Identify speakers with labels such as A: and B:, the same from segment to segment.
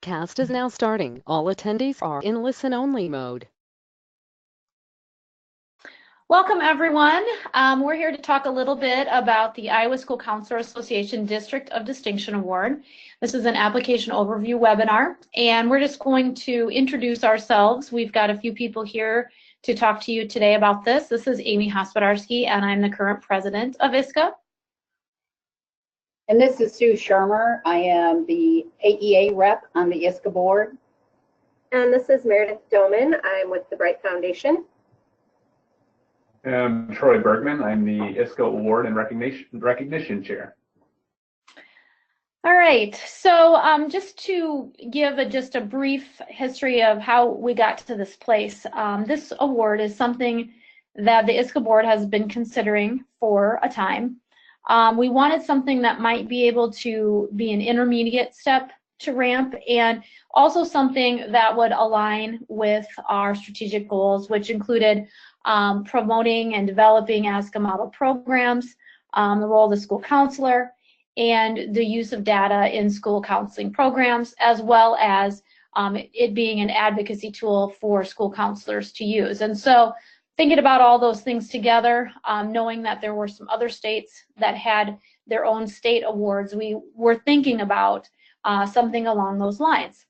A: Cast is now starting. All attendees are in listen-only mode.
B: Welcome, everyone. We're here to talk a little bit about the Iowa School Counselor Association District of Distinction Award. This is an application overview webinar, and we're just going to introduce ourselves. We've got a few people here to talk to you today about this. This is Amy Hospodarsky, and I'm the current president of ISCA.
C: And this is Sue Shermer. I am the AEA rep on the ISCA board.
D: And this is Meredith Doman. I'm with the Bright Foundation.
E: And I'm Troy Bergman. I'm the ISCA Award and Recognition Chair.
B: All right, so just to give just a brief history of how we got to this place, this award is something that the ISCA board has been considering for a time. We wanted something that might be able to be an intermediate step to ramp, and also something that would align with our strategic goals, which included promoting and developing ISCA model programs, the role of the school counselor, and the use of data in school counseling programs, as well as it being an advocacy tool for school counselors to use. And so thinking about all those things together, knowing that there were some other states that had their own state awards, we were thinking about something along those lines.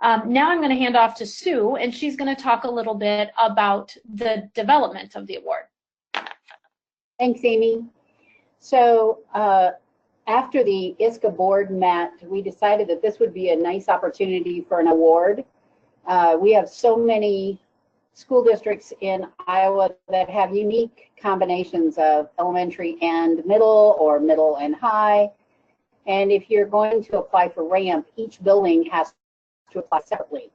B: Now I'm going to hand off to Sue, and she's going to talk a little bit about the development of the award.
C: Thanks, Amy. So after the ISCA board met, we decided that this would be a nice opportunity for an award. We have so many school districts in Iowa that have unique combinations of elementary and middle, or middle and high. And if you're going to apply for RAMP, each building has to apply separately.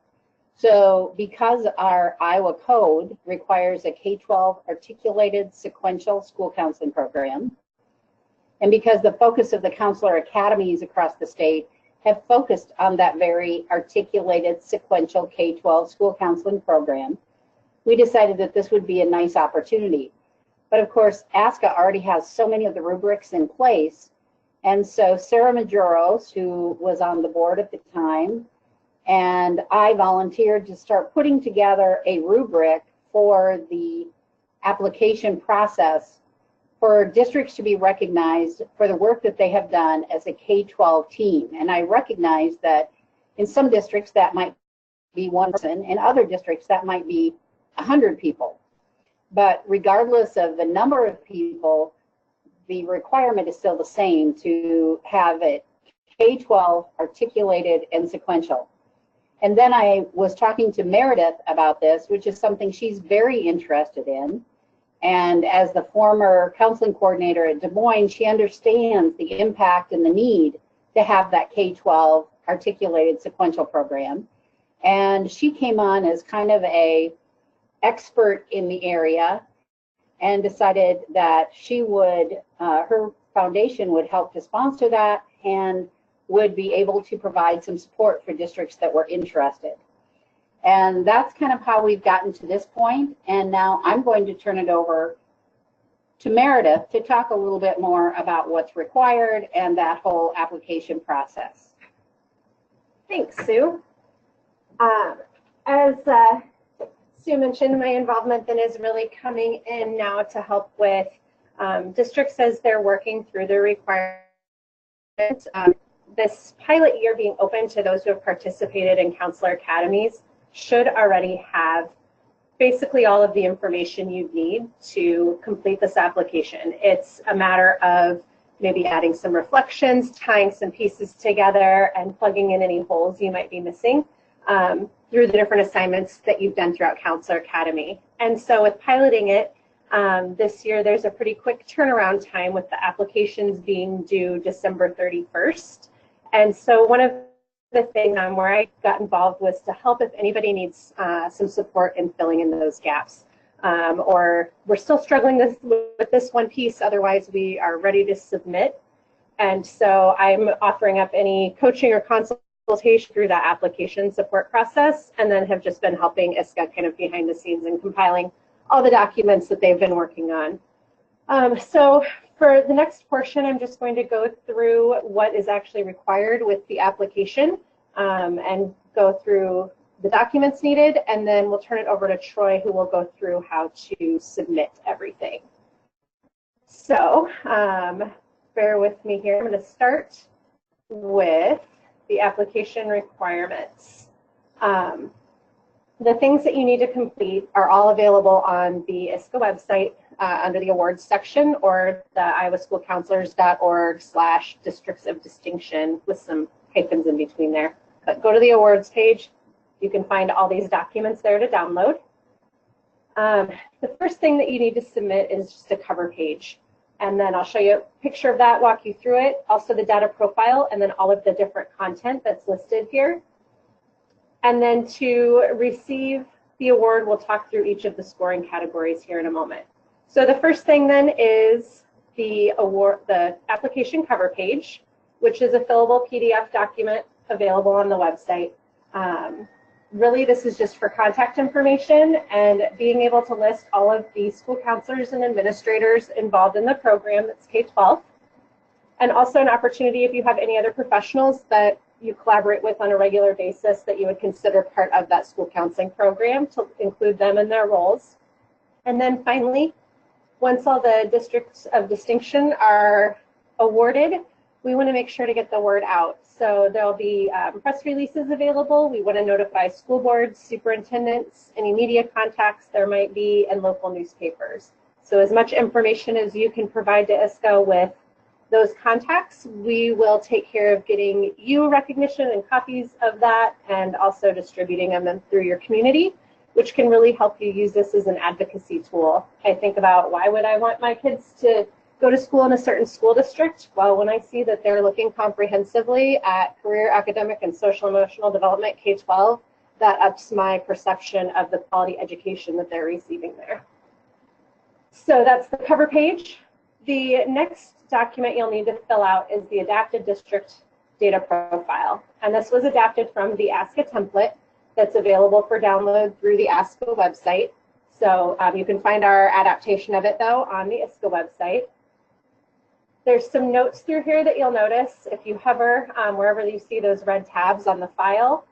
C: So because our Iowa code requires a K-12 articulated sequential school counseling program, and because the focus of the counselor academies across the state have focused on that very articulated sequential K-12 school counseling program, we decided that this would be a nice opportunity. But of course, ISCA already has so many of the rubrics in place. And so Sarah Majoros, who was on the board at the time, and I volunteered to start putting together a rubric for the application process for districts to be recognized for the work that they have done as a K-12 team. And I recognize that in some districts that might be one person, in other districts that might be 100 people. But regardless of the number of people, the requirement is still the same to have it K-12 articulated and sequential. And then I was talking to Meredith about this, which is something she's very interested in. And as the former counseling coordinator at Des Moines, she understands the impact and the need to have that K-12 articulated sequential program. And she came on as kind of a expert in the area and decided that she would, her foundation would help to sponsor that and would be able to provide some support for districts that were interested. And that's kind of how we've gotten to this point. And now I'm going to turn it over to Meredith to talk a little bit more about what's required and that whole application process.
D: Thanks, Sue. As Sue mentioned, my involvement then is really coming in now to help with districts as they're working through their requirements. This pilot year being open to those who have participated in counselor academies should already have basically all of the information you need to complete this application. It's a matter of maybe adding some reflections, tying some pieces together, and plugging in any holes you might be missing through the different assignments that you've done throughout Counselor Academy. And so with piloting it this year, there's a pretty quick turnaround time with the applications being due December 31st. And so one of the things where I got involved was to help if anybody needs some support in filling in those gaps. Or we're still struggling with this one piece, otherwise we are ready to submit. And so I'm offering up any coaching or consultation through that application support process, and then have just been helping ISCA kind of behind the scenes and compiling all the documents that they've been working on. So for the next portion, I'm just going to go through what is actually required with the application and go through the documents needed, and then we'll turn it over to Troy, who will go through how to submit everything. So bear with me here. I'm going to start with the application requirements. The things that you need to complete are all available on the ISCA website under the awards section, or the iowaschoolcounselors.org/districts of distinction with some hyphens in between there. But go to the awards page. You can find all these documents there to download. The first thing that you need to submit is just a cover page. And then I'll show you a picture of that, walk you through it, also the data profile, and then all of the different content that's listed here. And then to receive the award, we'll talk through each of the scoring categories here in a moment. So the first thing then is the award, the application cover page, which is a fillable PDF document available on the website. Really, this is just for contact information and being able to list all of the school counselors and administrators involved in the program that's K-12. And also an opportunity if you have any other professionals that you collaborate with on a regular basis that you would consider part of that school counseling program, to include them in their roles. And then finally, once all the districts of distinction are awarded, we want to make sure to get the word out. So there'll be press releases available. We want to notify school boards, superintendents, any media contacts there might be, and local newspapers. So as much information as you can provide to ISCA with those contacts, we will take care of getting you recognition and copies of that, and also distributing them through your community, which can really help you use this as an advocacy tool. I think about, why would I want my kids to go to school in a certain school district? Well, when I see that they're looking comprehensively at career, academic, and social emotional development K-12, that ups my perception of the quality education that they're receiving there. So that's the cover page. The next document you'll need to fill out is the adapted district data profile. And this was adapted from the ISCA template that's available for download through the ISCA website. So you can find our adaptation of it, though, on the ISCA website. There's some notes through here that you'll notice. If you hover wherever you see those red tabs on the file,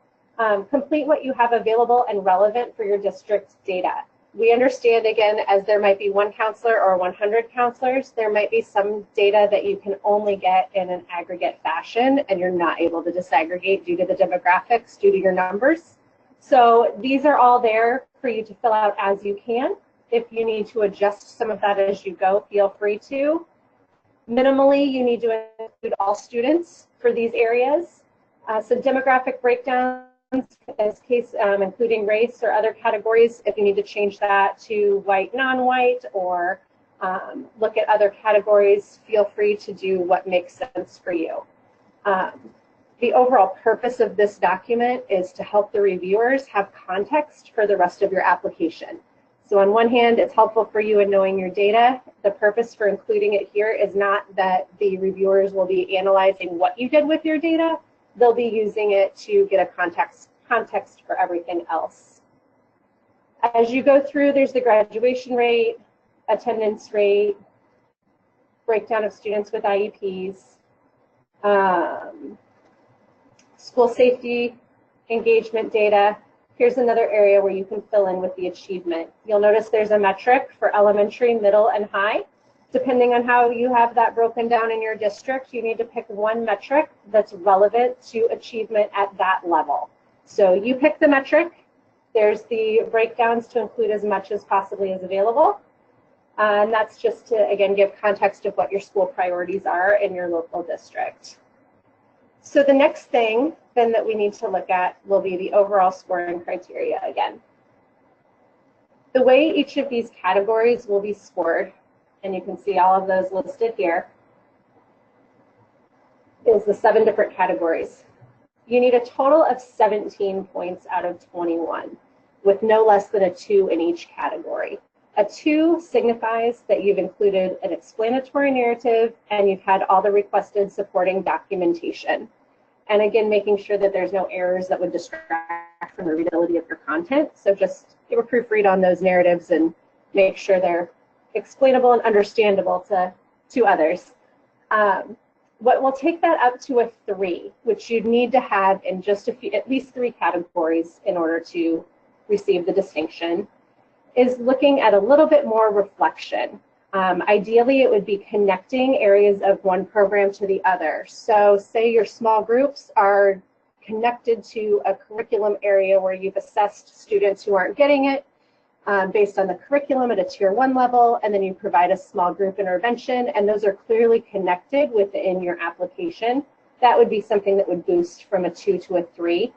D: complete what you have available and relevant for your district data. We understand, again, as there might be one counselor or 100 counselors, there might be some data that you can only get in an aggregate fashion, and you're not able to disaggregate due to the demographics, due to your numbers. So these are all there for you to fill out as you can. If you need to adjust some of that as you go, feel free to. Minimally, you need to include all students for these areas. Some demographic breakdowns, as case including race or other categories. If you need to change that to white, non-white, or look at other categories, feel free to do what makes sense for you. The overall purpose of this document is to help the reviewers have context for the rest of your application. So on one hand, it's helpful for you in knowing your data. The purpose for including it here is not that the reviewers will be analyzing what you did with your data. They'll be using it to get a context for everything else. As you go through, there's the graduation rate, attendance rate, breakdown of students with IEPs, school safety, engagement data. Here's another area where you can fill in with the achievement. You'll notice there's a metric for elementary, middle, and high. Depending on how you have that broken down in your district, you need to pick one metric that's relevant to achievement at that level. So you pick the metric. There's the breakdowns to include as much as possibly is available. And that's just to, again, give context of what your school priorities are in your local district. So the next thing then that we need to look at will be the overall scoring criteria again. The way each of these categories will be scored, and you can see all of those listed here, is the 7 different categories. You need a total of 17 points out of 21, with no less than a 2 in each category. A 2 signifies that you've included an explanatory narrative and you've had all the requested supporting documentation. And again, making sure that there's no errors that would distract from the readability of your content. So just give a proofread on those narratives and make sure they're explainable and understandable to others. what will take that up to a 3, which you'd need to have in just at least 3 categories in order to receive the distinction, is looking at a little bit more reflection. Ideally, it would be connecting areas of one program to the other. So say your small groups are connected to a curriculum area where you've assessed students who aren't getting it based on the curriculum at a tier 1 level, and then you provide a small group intervention, and those are clearly connected within your application. That would be something that would boost from a 2 to a 3.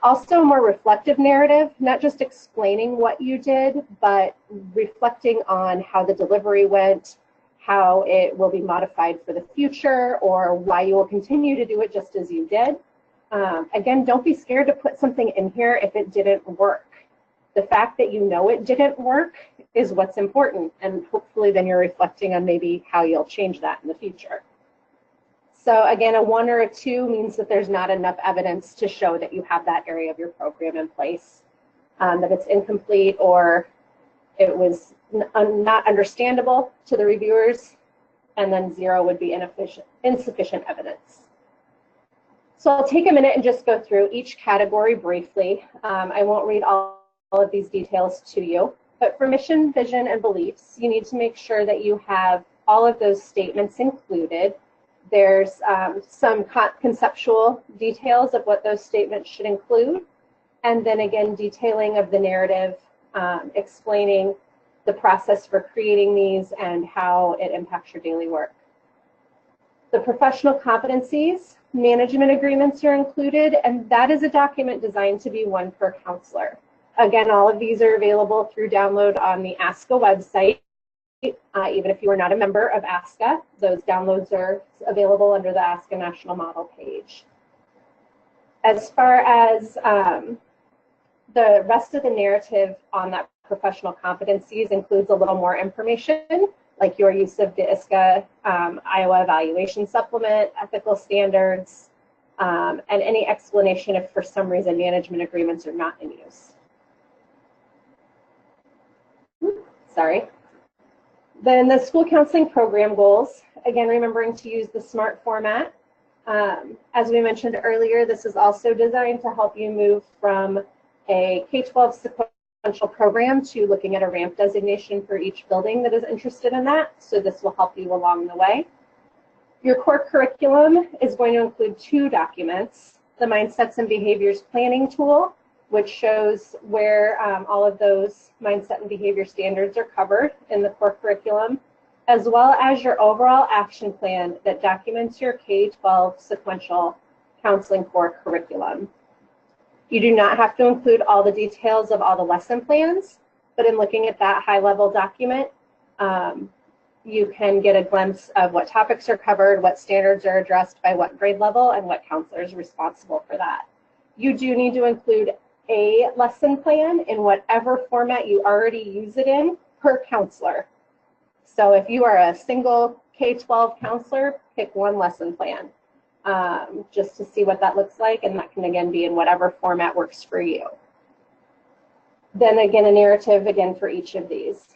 D: Also, more reflective narrative, not just explaining what you did, but reflecting on how the delivery went, how it will be modified for the future, or why you will continue to do it just as you did. Again, don't be scared to put something in here if it didn't work. The fact that you know it didn't work is what's important, and hopefully then you're reflecting on maybe how you'll change that in the future. So again, a 1 or a 2 means that there's not enough evidence to show that you have that area of your program in place, that it's incomplete or it was not understandable to the reviewers, and then 0 would be insufficient evidence. So I'll take a minute and just go through each category briefly. I won't read all of these details to you, but for mission, vision, and beliefs, you need to make sure that you have all of those statements included. There's some conceptual details of what those statements should include, and then again, detailing of the narrative, explaining the process for creating these and how it impacts your daily work. The professional competencies, management agreements are included, and that is a document designed to be one per counselor. Again, all of these are available through download on the ISCA website. Even if you are not a member of ISCA, those downloads are available under the ISCA National Model page. As far as the rest of the narrative on that professional competencies includes a little more information, like your use of the ISCA Iowa Evaluation Supplement, ethical standards, and any explanation if for some reason management agreements are not in use. Sorry. Then the school counseling program goals, again, remembering to use the SMART format. As we mentioned earlier, this is also designed to help you move from a K-12 sequential program to looking at a ramp designation for each building that is interested in that. So this will help you along the way. Your core curriculum is going to include 2 documents, the Mindsets and Behaviors Planning Tool, which shows where all of those mindset and behavior standards are covered in the core curriculum, as well as your overall action plan that documents your K-12 sequential counseling core curriculum. You do not have to include all the details of all the lesson plans, but in looking at that high-level document, you can get a glimpse of what topics are covered, what standards are addressed by what grade level, and what counselor is responsible for that. You do need to include a lesson plan in whatever format you already use it in per counselor. So if you are a single K-12 counselor, pick 1 lesson plan just to see what that looks like, and that can again be in whatever format works for you. Then again, a narrative again for each of these.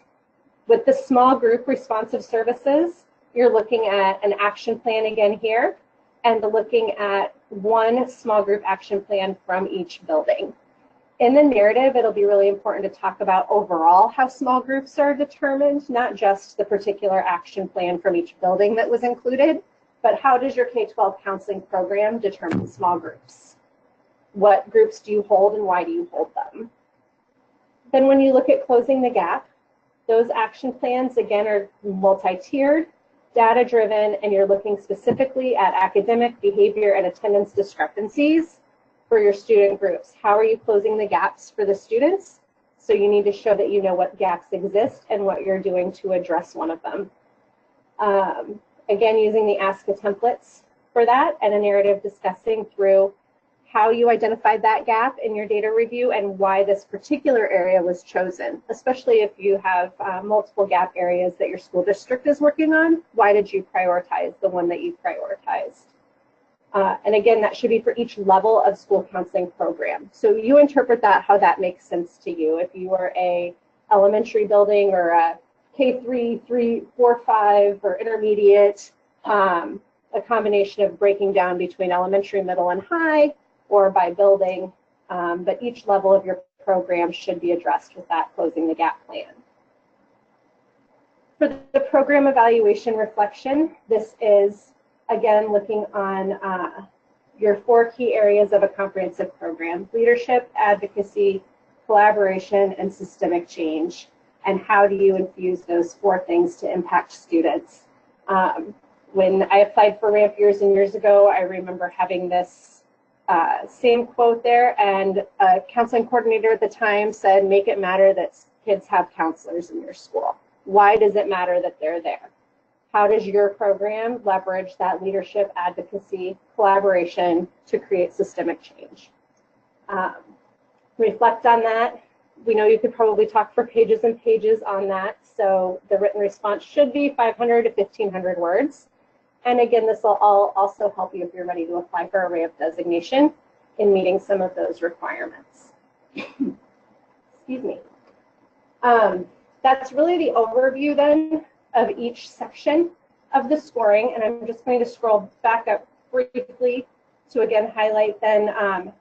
D: With the small group responsive services, you're looking at an action plan again here, and looking at 1 small group action plan from each building. In the narrative, it'll be really important to talk about overall how small groups are determined, not just the particular action plan from each building that was included, but how does your K-12 counseling program determine small groups? What groups do you hold and why do you hold them? Then when you look at closing the gap, those action plans again are multi-tiered, data-driven, and you're looking specifically at academic, behavior, and attendance discrepancies for your student groups. How are you closing the gaps for the students? So you need to show that you know what gaps exist and what you're doing to address one of them. Again, using the ISCA templates for that, and a narrative discussing through how you identified that gap in your data review and why this particular area was chosen, especially if you have multiple gap areas that your school district is working on. Why did you prioritize the one that you prioritized? And again, that should be for each level of school counseling program. So you interpret that how that makes sense to you. If you are a elementary building or a K3, 3, 4, 5, or intermediate, a combination of breaking down between elementary, middle, and high, or by building, but each level of your program should be addressed with that closing the gap plan. For the program evaluation reflection, this is, again, looking on your 4 key areas of a comprehensive program: leadership, advocacy, collaboration, and systemic change. And how do you infuse those 4 things to impact students? When I applied for RAMP years and years ago, I remember having this same quote there, and a counseling coordinator at the time said, make it matter that kids have counselors in your school. Why does it matter that they're there? How does your program leverage that leadership, advocacy, collaboration to create systemic change? Reflect on that. We know you could probably talk for pages and pages on that, so the written response should be 500 to 1,500 words. And again, this will all also help you if you're ready to apply for a RAMP designation in meeting some of those requirements. Excuse me. That's really the overview then of each section of the scoring, and I'm just going to scroll back up briefly to again highlight then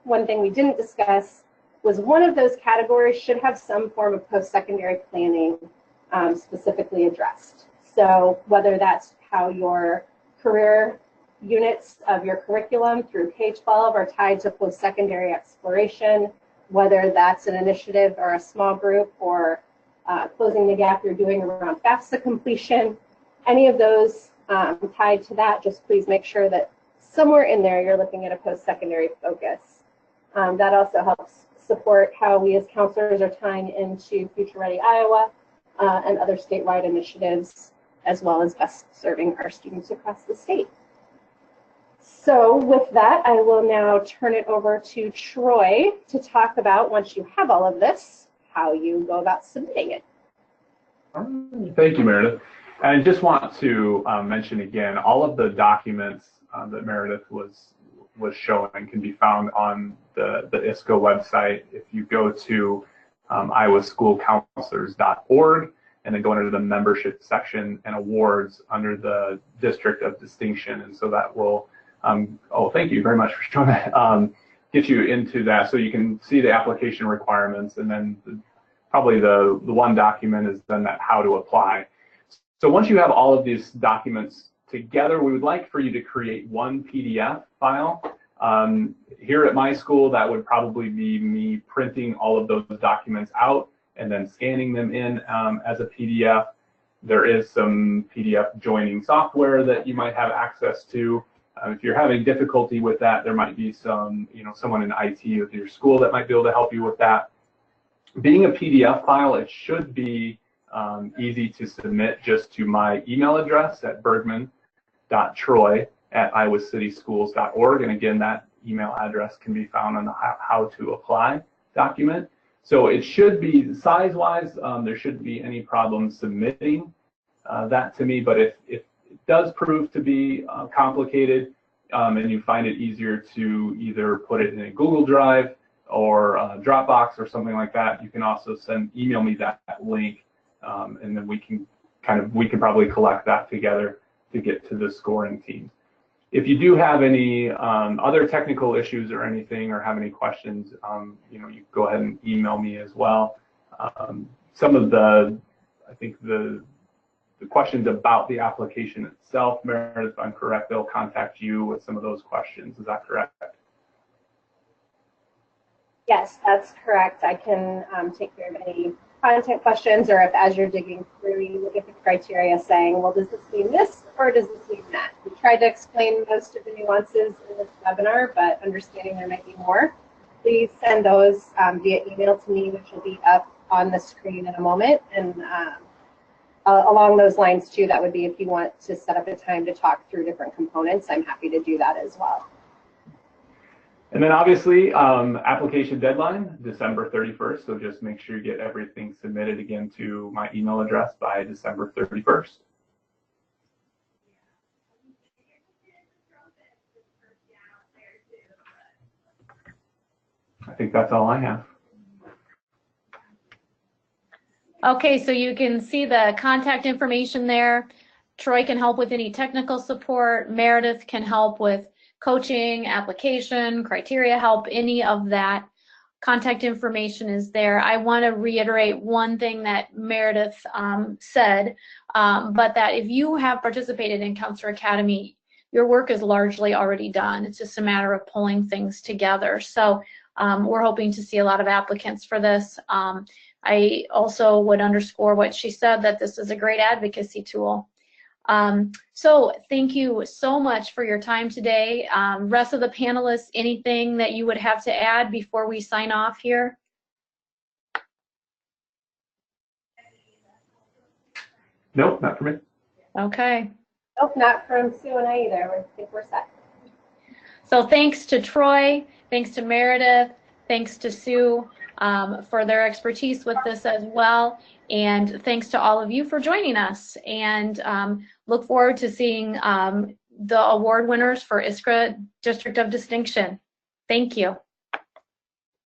D: one thing we didn't discuss was one of those categories should have some form of post-secondary planning specifically addressed. So whether that's how your career units of your curriculum through K-12 are tied to post-secondary exploration, whether that's an initiative or a small group or closing the gap you're doing around FAFSA completion, any of those tied to that, just please make sure that somewhere in there you're looking at a post-secondary focus. That also helps support how we as counselors are tying into Future Ready Iowa and other statewide initiatives, as well as best serving our students across the state. So with that, I will now turn it over to Troy to talk about, once you have all of this, how you go about submitting it.
E: Thank you, Meredith. I just want to mention again, all of the documents that Meredith was showing can be found on the ISCA website. If you go to iowaschoolcounselors.org and then go into the membership section and awards under the District of Distinction, and so that will, oh, thank you very much for showing that, get you into that so you can see the application requirements, and then probably the one document is then that how to apply. So once you have all of these documents together, we would like for you to create one PDF file. Here at my school, that would probably be me printing all of those documents out and then scanning them in as a PDF. There is some PDF joining software that you might have access to. If you're having difficulty with that, there might be some, someone in IT with your school that might be able to help you with that. Being a PDF file, it should be easy to submit just to my email address at bergman.troy@iowacitieschools.org. And again, that email address can be found on the how to apply document. So it should be size-wise, there shouldn't be any problem submitting that to me, but if it does prove to be complicated and you find it easier to either put it in a Google Drive or Dropbox or something like that, you can also email me that link, and then we can probably collect that together to get to the scoring team. If you do have any other technical issues or anything, or have any questions, you go ahead and email me as well. Some of the questions about the application itself, Meredith, if I'm correct, they'll contact you with some of those questions. Is that correct?
D: Yes, that's correct. I can take care of any content questions, or if as you're digging through, you look at the criteria saying, well, does this mean this or does this mean that? We tried to explain most of the nuances in this webinar, but understanding there might be more. Please send those via email to me, which will be up on the screen in a moment. And along those lines too, that would be if you want to set up a time to talk through different components, I'm happy to do that as well.
E: And then obviously, application deadline, December 31st. So just make sure you get everything submitted again to my email address by December 31st. I think that's all I have.
B: Okay, so you can see the contact information there. Troy can help with any technical support. Meredith can help with coaching, application, criteria help, any of that. Contact information is there. I want to reiterate one thing that Meredith said, but that if you have participated in Counselor Academy, your work is largely already done. It's just a matter of pulling things together. So we're hoping to see a lot of applicants for this. I also would underscore what she said, that this is a great advocacy tool. So thank you so much for your time today. Rest of the panelists, anything that you would have to add before we sign off here?
E: Nope, not for me.
B: Okay.
D: Nope, not from Sue and I either. I think we're set.
B: So thanks to Troy, thanks to Meredith, thanks to Sue for their expertise with this as well. And thanks to all of you for joining us. And look forward to seeing the award winners for ISCA District of Distinction. Thank you.